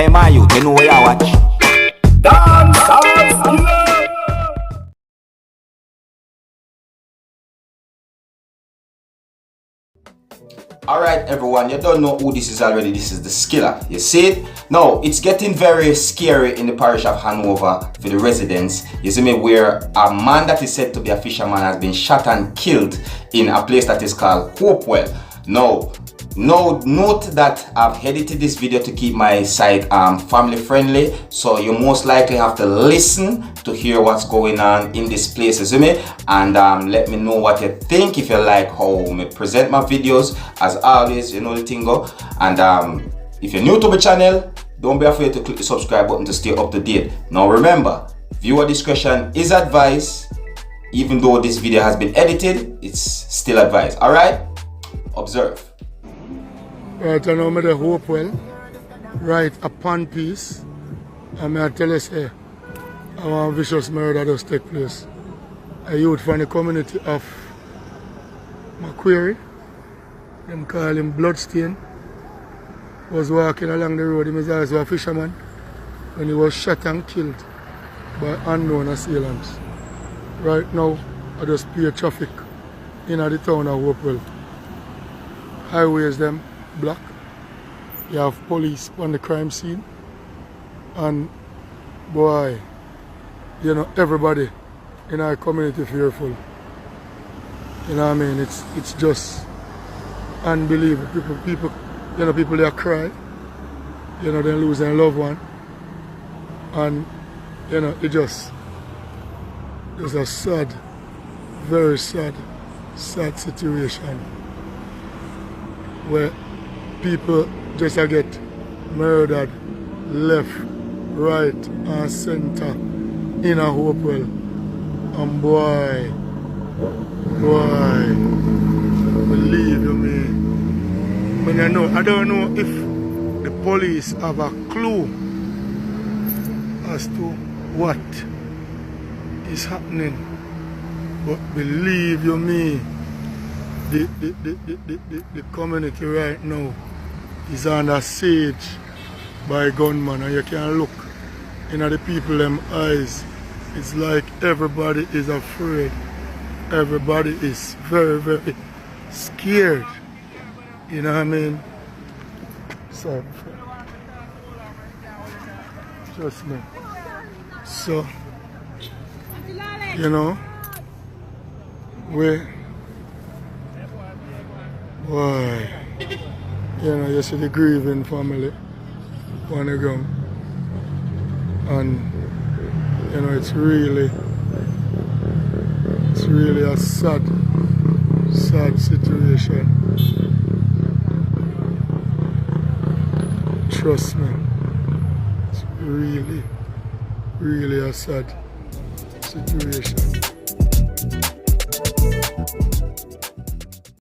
Hey, my youth, you know where you watch? Dancehall. Alright everyone, you don't know who this is already. This is the Skilla. You see it? Now, it's getting very scary in the parish of Hanover for the residents. You see me, where a man that is said to be a fisherman has been shot and killed in a place that is called Hopewell. Now, note that I've edited this video to keep my site family friendly, so you most likely have to listen to hear what's going on in this place, you see me? And let me know what you think, if you like how I present my videos. As always, you know the thing go. And if you're new to my channel, don't be afraid to click the subscribe button to stay up to date. Now remember, viewer discretion is advised. Even though this video has been edited, it's still advised. Alright? Observe. Right, I know I'm at the Hopewell, right, a pond piece, and I tell you, say, a one vicious murder does take place. A youth from the community of Macquarie, them call him Bloodstain, was walking along the road. He was also a fisherman when he was shot and killed by unknown assailants. Right now, I just pay traffic in the town of Hopewell. Highways them block. You have police on the crime scene, and boy, you know, everybody in our community fearful. You know what I mean? It's just unbelievable. People, you know, people they cry. You know, they lose their loved one, and you know, it's a sad, very sad situation where people just get murdered left, right and center in a Hopewell. And boy, believe you me, when I don't know if the police have a clue as to what is happening, but believe you me, the community right now is under siege by gunmen, and you can look in the people them eyes. It's like everybody is afraid. Everybody is very, very scared. You know what I mean? So, trust me. So, you know, why? You know, you see the grieving family on the ground, and you know, it's really a sad situation. Trust me, it's really a sad situation.